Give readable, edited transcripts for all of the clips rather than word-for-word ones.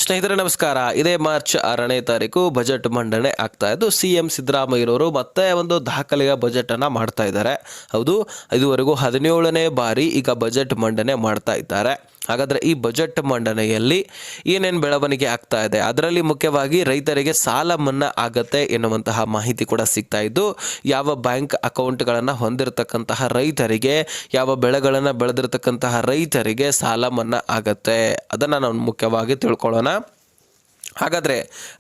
ಸ್ನೇಹಿತರೆ ನಮಸ್ಕಾರ. ಇದೇ ಮಾರ್ಚ್ 6ನೇ ತಾರೀಕು ಬಜೆಟ್ ಮಂಡನೆ ಆಗ್ತಾ ಇದ್ದು ಸಿಎಂ ಸಿದ್ದರಾಮಯ್ಯರವರು ಮತ್ತೆ ಒಂದು ದಾಖಲೆಯ ಬಜೆಟ್ ಅನ್ನ ಮಾಡ್ತಾ ಇದ್ದಾರೆ. ಹೌದು, ಇದುವರೆಗೂ 17ನೇ ಬಾರಿ ಈಗ ಬಜೆಟ್ ಮಂಡನೆ ಮಾಡ್ತಾ ಇದ್ದಾರೆ. ಹಾಗಾದ್ರೆ ಈ ಬಜೆಟ್ ಮಂಡನೆಯಲ್ಲಿ ಏನೇನು ಬೆಳವಣಿಗೆ ಆಗ್ತಾ ಇದೆ, ಅದರಲ್ಲಿ ಮುಖ್ಯವಾಗಿ ರೈತರಿಗೆ ಸಾಲ ಮನ್ನಾ ಆಗತ್ತೆ ಎನ್ನುವಂತಹ ಮಾಹಿತಿ ಕೂಡ ಸಿಗ್ತಾ ಇದ್ದು, ಯಾವ ಬ್ಯಾಂಕ್ ಅಕೌಂಟ್ಗಳನ್ನು ಹೊಂದಿರತಕ್ಕಂತಹ ರೈತರಿಗೆ, ಯಾವ ಬೆಳೆಗಳನ್ನು ಬೆಳೆದಿರತಕ್ಕಂತಹ ರೈತರಿಗೆ ಸಾಲ ಮನ್ನಾ ಆಗತ್ತೆ, ಅದನ್ನು ನಾವು ಮುಖ್ಯವಾಗಿ ತಿಳ್ಕೊಳ್ಳೋಣ. ಹಾಗಾದರೆ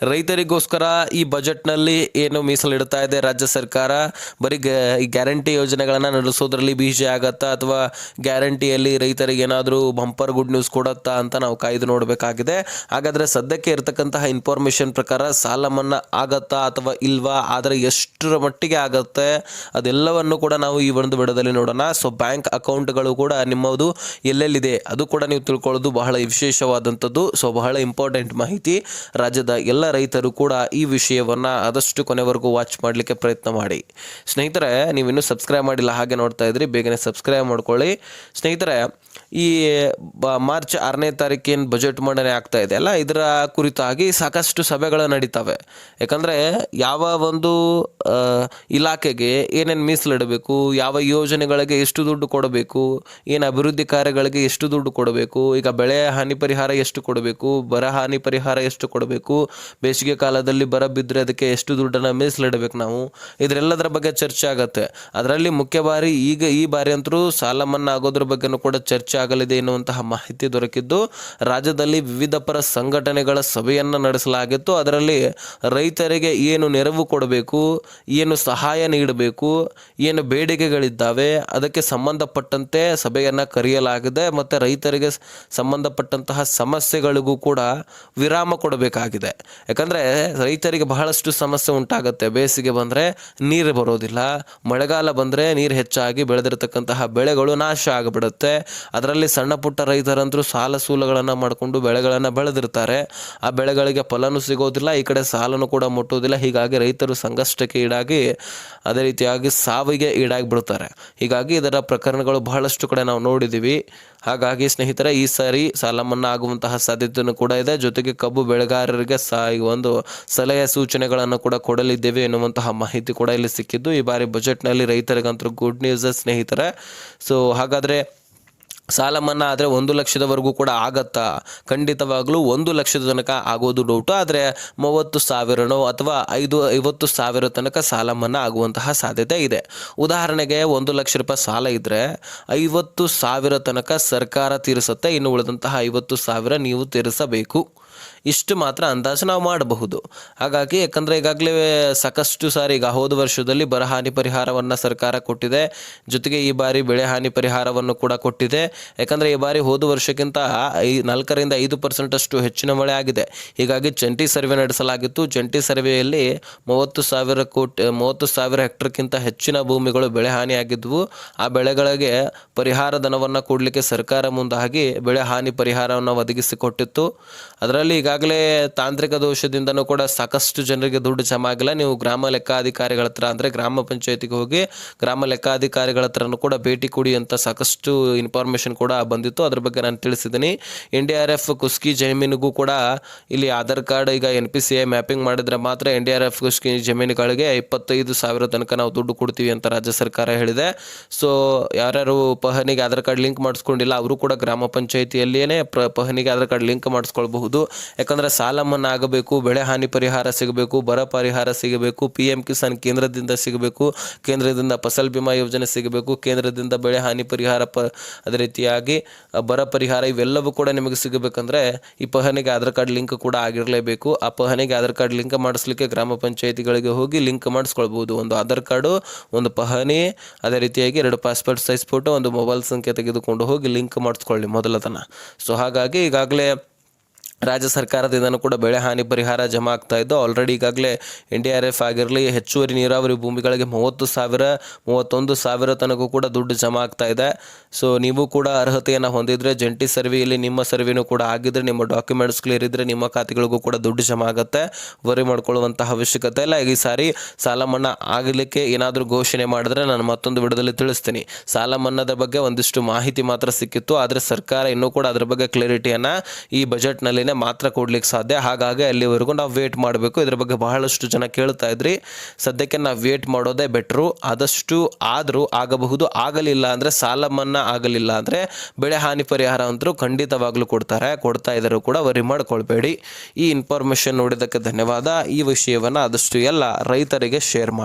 ರೈತರಿಗೋಸ್ಕರ ಈ ಬಜೆಟ್ನಲ್ಲಿ ಏನು ಮೀಸಲಿಡ್ತಾ ಇದೆ ರಾಜ್ಯ ಸರ್ಕಾರ? ಬರೀ ಈ ಗ್ಯಾರಂಟಿ ಯೋಜನೆಗಳನ್ನು ನಡೆಸೋದ್ರಲ್ಲಿ ಬಿಜಿ ಆಗತ್ತಾ, ಅಥವಾ ಗ್ಯಾರಂಟಿಯಲ್ಲಿ ರೈತರಿಗೆ ಏನಾದರೂ ಬಂಪರ್ ಗುಡ್ ನ್ಯೂಸ್ ಕೊಡುತ್ತಾ ಅಂತ ನಾವು ಕಾಯ್ದು ನೋಡಬೇಕಾಗಿದೆ. ಹಾಗಾದರೆ ಸದ್ಯಕ್ಕೆ ಇರತಕ್ಕಂತಹ ಇನ್ಫಾರ್ಮೇಷನ್ ಪ್ರಕಾರ ಸಾಲ ಮನ್ನಾ ಆಗತ್ತಾ ಅಥವಾ ಇಲ್ವಾ, ಆದರೆ ಎಷ್ಟರ ಮಟ್ಟಿಗೆ ಆಗುತ್ತೆ ಅದೆಲ್ಲವನ್ನು ಕೂಡ ನಾವು ಈ ಒಂದು ವಿಡಿಯೋದಲ್ಲಿ ನೋಡೋಣ. ಸೊ ಬ್ಯಾಂಕ್ ಅಕೌಂಟ್ಗಳು ಕೂಡ ನಿಮ್ಮದು ಎಲ್ಲೆಲ್ಲಿದೆ ಅದು ಕೂಡ ನೀವು ತಿಳ್ಕೊಳ್ಳೋದು ಬಹಳ ವಿಶೇಷವಾದಂಥದ್ದು. ಸೊ ಬಹಳ ಇಂಪಾರ್ಟೆಂಟ್ ಮಾಹಿತಿ. ರಾಜ್ಯದ ಎಲ್ಲ ರೈತರು ಕೂಡ ಈ ವಿಷಯವನ್ನು ಆದಷ್ಟು ಕೊನೆವರೆಗೂ ವಾಚ್ ಮಾಡಲಿಕ್ಕೆ ಪ್ರಯತ್ನ ಮಾಡಿ. ಸ್ನೇಹಿತರೆ, ನೀವಿನ್ನೂ ಸಬ್ಸ್ಕ್ರೈಬ್ ಮಾಡಿಲ್ಲ, ಹಾಗೆ ನೋಡ್ತಾ ಇದ್ರಿ, ಬೇಗನೆ ಸಬ್ಸ್ಕ್ರೈಬ್ ಮಾಡ್ಕೊಳ್ಳಿ. ಸ್ನೇಹಿತರೆ, ಈ ಮಾರ್ಚ್ 6ನೇ ತಾರೀಕೇನು ಬಜೆಟ್ ಮಂಡನೆ ಆಗ್ತಾ ಇದೆ ಅಲ್ಲ, ಇದರ ಕುರಿತಾಗಿ ಸಾಕಷ್ಟು ಸಭೆಗಳು ನಡೀತವೆ. ಯಾಕಂದರೆ ಯಾವ ಒಂದು ಇಲಾಖೆಗೆ ಏನೇನು ಮೀಸಲಿಡಬೇಕು, ಯಾವ ಯೋಜನೆಗಳಿಗೆ ಎಷ್ಟು ದುಡ್ಡು ಕೊಡಬೇಕು, ಏನು ಅಭಿವೃದ್ಧಿ ಕಾರ್ಯಗಳಿಗೆ ಎಷ್ಟು ದುಡ್ಡು ಕೊಡಬೇಕು, ಈಗ ಬೆಳೆ ಹಾನಿ ಪರಿಹಾರ ಎಷ್ಟು ಕೊಡಬೇಕು, ಬರ ಹಾನಿ ಪರಿಹಾರ ಎಷ್ಟು ಕೊಡಬೇಕು, ಬೇಸಿಗೆ ಕಾಲದಲ್ಲಿ ಬರ ಬಿದ್ದರೆ ಅದಕ್ಕೆ ಎಷ್ಟು ದುಡ್ಡನ್ನು ಮೀಸಲಿಡಬೇಕು, ನಾವು ಇದರೆಲ್ಲದರ ಬಗ್ಗೆ ಚರ್ಚೆ ಆಗುತ್ತೆ. ಅದರಲ್ಲಿ ಮುಖ್ಯವಾಗಿ ಈ ಬಾರಿ ಅಂತರೂ ಸಾಲ ಮನ್ನಾ ಆಗೋದ್ರ ಬಗ್ಗೆನೂ ಕೂಡ ಚರ್ಚೆ ಆಗಲಿದೆ ಎನ್ನುವಂತಹ ಮಾಹಿತಿ ದೊರಕಿದ್ದು, ರಾಜ್ಯದಲ್ಲಿ ವಿವಿಧ ಪರ ಸಂಘಟನೆಗಳ ಸಭೆಯನ್ನು ನಡೆಸಲಾಗಿತ್ತು. ಅದರಲ್ಲಿ ರೈತರಿಗೆ ಏನು ನೆರವು ಕೊಡಬೇಕು, ಏನು ಸಹಾಯ ನೀಡಬೇಕು, ಏನು ಬೇಡಿಕೆಗಳಿದ್ದಾವೆ ಅದಕ್ಕೆ ಸಂಬಂಧಪಟ್ಟಂತೆ ಸಭೆಯನ್ನು ಕರೆಯಲಾಗಿದೆ. ಮತ್ತು ರೈತರಿಗೆ ಸಂಬಂಧಪಟ್ಟಂತಹ ಸಮಸ್ಯೆಗಳಿಗೂ ಕೂಡ ವಿರಾಮ ಕೊಡಬೇಕಾಗಿದೆ. ಯಾಕಂದರೆ ರೈತರಿಗೆ ಬಹಳಷ್ಟು ಸಮಸ್ಯೆ ಉಂಟಾಗುತ್ತೆ. ಬೇಸಿಗೆ ಬಂದರೆ ನೀರು ಬರೋದಿಲ್ಲ, ಮಳೆಗಾಲ ಬಂದರೆ ನೀರು ಹೆಚ್ಚಾಗಿ ಬೆಳೆದಿರತಕ್ಕಂತಹ ಬೆಳೆಗಳು ನಾಶ ಆಗಿಬಿಡುತ್ತೆ. ಅದರಲ್ಲಿ ಸಣ್ಣ ಪುಟ್ಟ ರೈತರಂತರೂ ಸಾಲ ಸೂಲಗಳನ್ನು ಮಾಡಿಕೊಂಡು ಬೆಳೆಗಳನ್ನು ಬೆಳೆದಿರ್ತಾರೆ. ಆ ಬೆಳೆಗಳಿಗೆ ಫಲನೂ ಸಿಗೋದಿಲ್ಲ, ಈ ಕಡೆ ಸಾಲನೂ ಕೂಡ ಮುಟ್ಟೋದಿಲ್ಲ. ಹೀಗಾಗಿ ರೈತರು ಸಂಕಷ್ಟಕ್ಕೆ ಈಡಾಗಿ ಅದೇ ರೀತಿಯಾಗಿ ಸಾವಿಗೆ ಈಡಾಗಿ ಬಿಡ್ತಾರೆ. ಹೀಗಾಗಿ ಇದರ ಪ್ರಕರಣಗಳು ಬಹಳಷ್ಟು ಕಡೆ ನಾವು ನೋಡಿದ್ದೀವಿ. ಹಾಗಾಗಿ ಸ್ನೇಹಿತರೆ, ಈ ಸಾರಿ ಸಾಲ ಮನ್ನಾ ಆಗುವಂತಹ ಸಾಧ್ಯತೆಯೂ ಕೂಡ ಇದೆ. ಜೊತೆಗೆ ಕಬ್ಬು ಬೆಳೆಗಾರರಿಗೆ ಒಂದು ಸಲಹೆ ಸೂಚನೆಗಳನ್ನು ಕೂಡ ಕೊಡಲಿದ್ದೇವೆ ಎನ್ನುವಂತಹ ಮಾಹಿತಿ ಕೂಡ ಇಲ್ಲಿ ಸಿಕ್ಕಿದ್ದು. ಈ ಬಾರಿ ಬಜೆಟ್ನಲ್ಲಿ ರೈತರಿಗಂತೂ ಗುಡ್ ನ್ಯೂಸ್ ಸ್ನೇಹಿತರೆ. ಸೊ ಹಾಗಾದರೆ ಸಾಲ ಮನ್ನಾ ಆದರೆ 1 ಲಕ್ಷದವರೆಗೂ ಕೂಡ ಆಗತ್ತಾ? ಖಂಡಿತವಾಗ್ಲೂ 1 ಲಕ್ಷದ ತನಕ ಆಗೋದು ಡೌಟು. ಆದರೆ 30,000ನೋ ಅಥವಾ 50,000 ತನಕ ಸಾಲ ಮನ್ನಾ ಆಗುವಂತಹ ಸಾಧ್ಯತೆ ಇದೆ. ಉದಾಹರಣೆಗೆ 1 ಲಕ್ಷ ರೂಪಾಯಿ ಸಾಲ ಇದ್ದರೆ 50,000 ತನಕ ಸರ್ಕಾರ ತೀರಿಸುತ್ತೆ, ಇನ್ನು ಉಳಿದಂತಹ 50,000 ನೀವು ತೀರಿಸಬೇಕು. ಇಷ್ಟು ಮಾತ್ರ ಅಂದಾಜು ನಾವು ಮಾಡಬಹುದು. ಹಾಗಾಗಿ ಯಾಕಂದರೆ ಈಗಾಗಲೇ ಸಾಕಷ್ಟು ಸಾರಿ, ಈಗ ಹೋದ ವರ್ಷದಲ್ಲಿ ಬರ ಹಾನಿ ಪರಿಹಾರವನ್ನು ಸರ್ಕಾರ ಕೊಟ್ಟಿದೆ, ಜೊತೆಗೆ ಈ ಬಾರಿ ಬೆಳೆ ಹಾನಿ ಪರಿಹಾರವನ್ನು ಕೂಡ ಕೊಟ್ಟಿದೆ. ಯಾಕಂದರೆ ಈ ಬಾರಿ ಹೋದ ವರ್ಷಕ್ಕಿಂತ 4ರಿಂದ 5% ಅಷ್ಟು ಹೆಚ್ಚಿನ ಮಳೆ ಆಗಿದೆ. ಹೀಗಾಗಿ ಜಂಟಿ ಸರ್ವೆ ನಡೆಸಲಾಗಿತ್ತು. ಜಂಟಿ ಸರ್ವೆಯಲ್ಲಿ 30,000 ಹೆಕ್ಟರ್ಕ್ಕಿಂತ ಹೆಚ್ಚಿನ ಭೂಮಿಗಳು ಬೆಳೆ ಹಾನಿಯಾಗಿದ್ದವು. ಆ ಬೆಳೆಗಳಿಗೆ ಪರಿಹಾರ ಧನವನ್ನು ಕೊಡಲಿಕ್ಕೆ ಸರ್ಕಾರ ಮುಂದಾಗಿ ಬೆಳೆ ಹಾನಿ ಪರಿಹಾರವನ್ನು ಒದಗಿಸಿಕೊಟ್ಟಿತ್ತು. ಅದರಲ್ಲಿ ಈಗಾಗಲೇ ತಾಂತ್ರಿಕ ದೋಷದಿಂದನೂ ಕೂಡ ಸಾಕಷ್ಟು ಜನರಿಗೆ ದುಡ್ಡು ಜಮಾ ಆಗಿಲ್ಲ. ನೀವು ಗ್ರಾಮ ಲೆಕ್ಕಾಧಿಕಾರಿಗಳ ಹತ್ರ, ಅಂದರೆ ಗ್ರಾಮ ಪಂಚಾಯತಿಗೆ ಹೋಗಿ ಗ್ರಾಮ ಲೆಕ್ಕಾಧಿಕಾರಿಗಳ ಹತ್ರನೂ ಕೂಡ ಭೇಟಿ ಕೊಡಿ ಅಂತ ಸಾಕಷ್ಟು ಇನ್ಫಾರ್ಮೇಷನ್ ಕೂಡ ಬಂದಿತ್ತು. ಅದ್ರ ಬಗ್ಗೆ ನಾನು ತಿಳಿಸಿದ್ದೀನಿ. NDRF ಕುಸ್ಕಿ ಜಮೀನಿಗೂ ಕೂಡ ಇಲ್ಲಿ ಆಧಾರ್ ಕಾರ್ಡ್, ಈಗ NPCI ಮ್ಯಾಪಿಂಗ್ ಮಾಡಿದರೆ ಮಾತ್ರ NDRF ಕುಸ್ಕಿ ಜಮೀನುಗಳಿಗೆ 25,000 ತನಕ ನಾವು ದುಡ್ಡು ಕೊಡ್ತೀವಿ ಅಂತ ರಾಜ್ಯ ಸರ್ಕಾರ ಹೇಳಿದೆ. ಸೊ ಯಾರ್ಯಾರು ಪಹಣಿಗೆ ಆಧಾರ್ ಕಾರ್ಡ್ ಲಿಂಕ್ ಮಾಡಿಸ್ಕೊಂಡಿಲ್ಲ ಅವರು ಕೂಡ ಗ್ರಾಮ ಪಂಚಾಯತಿಯಲ್ಲಿಯೇ ಪಹಣಿಗೆ ಆಧಾರ್ ಕಾರ್ಡ್ ಲಿಂಕ್ ಮಾಡಿಸ್ಕೊಳ್ಬಹುದು. ಯಾಕಂದರೆ ಸಾಲ ಮನ್ನಾ ಆಗಬೇಕು, ಬೆಳೆ ಹಾನಿ ಪರಿಹಾರ ಸಿಗಬೇಕು, ಬರ ಪರಿಹಾರ ಸಿಗಬೇಕು, PM ಕಿಸಾನ್ ಕೇಂದ್ರದಿಂದ ಸಿಗಬೇಕು, ಕೇಂದ್ರದಿಂದ ಫಸಲ್ ಬಿಮಾ ಯೋಜನೆ ಸಿಗಬೇಕು, ಕೇಂದ್ರದಿಂದ ಬೆಳೆ ಹಾನಿ ಪರಿಹಾರ, ಅದೇ ರೀತಿಯಾಗಿ ಬರ ಪರಿಹಾರ, ಇವೆಲ್ಲವೂ ಕೂಡ ನಿಮಗೆ ಸಿಗಬೇಕಂದ್ರೆ ಈ ಪಹಣಿಗೆ ಆಧಾರ್ ಕಾರ್ಡ್ ಲಿಂಕ್ ಕೂಡ ಆಗಿರಲೇಬೇಕು. ಆ ಪಹಣಿಗೆ ಆಧಾರ್ ಕಾರ್ಡ್ ಲಿಂಕ್ ಮಾಡಿಸ್ಲಿಕ್ಕೆ ಗ್ರಾಮ ಪಂಚಾಯತಿಗಳಿಗೆ ಹೋಗಿ ಲಿಂಕ್ ಮಾಡಿಸ್ಕೊಳ್ಬಹುದು. ಒಂದು ಆಧಾರ್ ಕಾರ್ಡು, ಒಂದು ಪಹಣಿ, ಅದೇ ರೀತಿಯಾಗಿ 2 ಪಾಸ್ಪೋರ್ಟ್ ಸೈಜ್ ಫೋಟೋ, ಒಂದು ಮೊಬೈಲ್ ಸಂಖ್ಯೆ ತೆಗೆದುಕೊಂಡು ಹೋಗಿ ಲಿಂಕ್ ಮಾಡಿಸ್ಕೊಳ್ಳಿ ಮೊದಲತನ. ಸೊ ಹಾಗಾಗಿ ಈಗಾಗಲೇ ರಾಜ್ಯ ಸರ್ಕಾರದಿಂದನೂ ಕೂಡ ಬೆಳೆ ಹಾನಿ ಪರಿಹಾರ ಜಮಾ ಆಗ್ತಾ ಇದ್ದು, ಆಲ್ರೆಡಿ ಈಗಾಗಲೇ NDRF ಆಗಿರಲಿ, ಹೆಚ್ಚುವರಿ ನೀರಾವರಿ ಭೂಮಿಗಳಿಗೆ 30,000, 31,000 ತನಕ ಕೂಡ ದುಡ್ಡು ಜಮಾ ಆಗ್ತಾ ಇದೆ. ಸೊ ನೀವು ಕೂಡ ಅರ್ಹತೆಯನ್ನು ಹೊಂದಿದ್ರೆ, ಜಂಟಿ ಸರ್ವೆಯಲ್ಲಿ ನಿಮ್ಮ ಸರ್ವೆನೂ ಕೂಡ ಆಗಿದ್ರೆ, ನಿಮ್ಮ ಡಾಕ್ಯುಮೆಂಟ್ಸ್ ಕ್ಲಿಯರ್ ಇದ್ದರೆ ನಿಮ್ಮ ಖಾತೆಗಳಿಗೂ ಕೂಡ ದುಡ್ಡು ಜಮಾ ಆಗುತ್ತೆ. ವರಿ ಮಾಡ್ಕೊಳ್ಳುವಂತಹ ಅವಶ್ಯಕತೆ ಇಲ್ಲ. ಈ ಸಾರಿ ಸಾಲ ಮನ್ನಾ ಆಗಲಿಕ್ಕೆ ಏನಾದರೂ ಘೋಷಣೆ ಮಾಡಿದ್ರೆ ನಾನು ಮತ್ತೊಂದು ವಿಡಿಯೋದಲ್ಲಿ ತಿಳಿಸ್ತೀನಿ. ಸಾಲ ಮನ್ನಾದ ಬಗ್ಗೆ ಒಂದಿಷ್ಟು ಮಾಹಿತಿ ಮಾತ್ರ ಸಿಕ್ಕಿತ್ತು, ಆದರೆ ಸರ್ಕಾರ ಇನ್ನೂ ಕೂಡ ಅದರ ಬಗ್ಗೆ ಕ್ಲಾರಿಟಿಯನ್ನು ಈ ಬಜೆಟ್ನಲ್ಲಿ ಆದಮೇಲೆ ಮಾತ್ರ ಕೊಡ್ಲಿಕ್ಕೆ ಸಾಧ್ಯ. ಹಾಗಾಗಿ ಅಲ್ಲಿವರೆಗೂ ನಾವು ವೇಟ್ ಮಾಡಬೇಕು. ಇದ್ರ ಬಗ್ಗೆ ಬಹಳಷ್ಟು ಜನ ಕೇಳ್ತಾ ಇದ್ರಿ. ಸದ್ಯಕ್ಕೆ ನಾವು ವೇಟ್ ಮಾಡೋದೇ ಬೆಟ್ರು. ಆದಷ್ಟು ಆದರೂ ಆಗಬಹುದು, ಆಗಲಿಲ್ಲ ಅಂದರೆ ಸಾಲ ಮನ್ನಾ ಆಗಲಿಲ್ಲ ಅಂದರೆ ಬೆಳೆ ಹಾನಿ ಪರಿಹಾರ ಅಂತೂ ಖಂಡಿತವಾಗ್ಲೂ ಕೊಡ್ತಾ ಇದ್ದರೂ ಕೂಡ ವರಿ ಮಾಡ್ಕೊಳ್ಬೇಡಿ. ಈ ಇನ್ಫಾರ್ಮೇಷನ್ ನೋಡಿದ್ದಕ್ಕೆ ಧನ್ಯವಾದ. ಈ ವಿಷಯವನ್ನು ಆದಷ್ಟು ಎಲ್ಲ ರೈತರಿಗೆ ಶೇರ್ ಮಾಡಿ.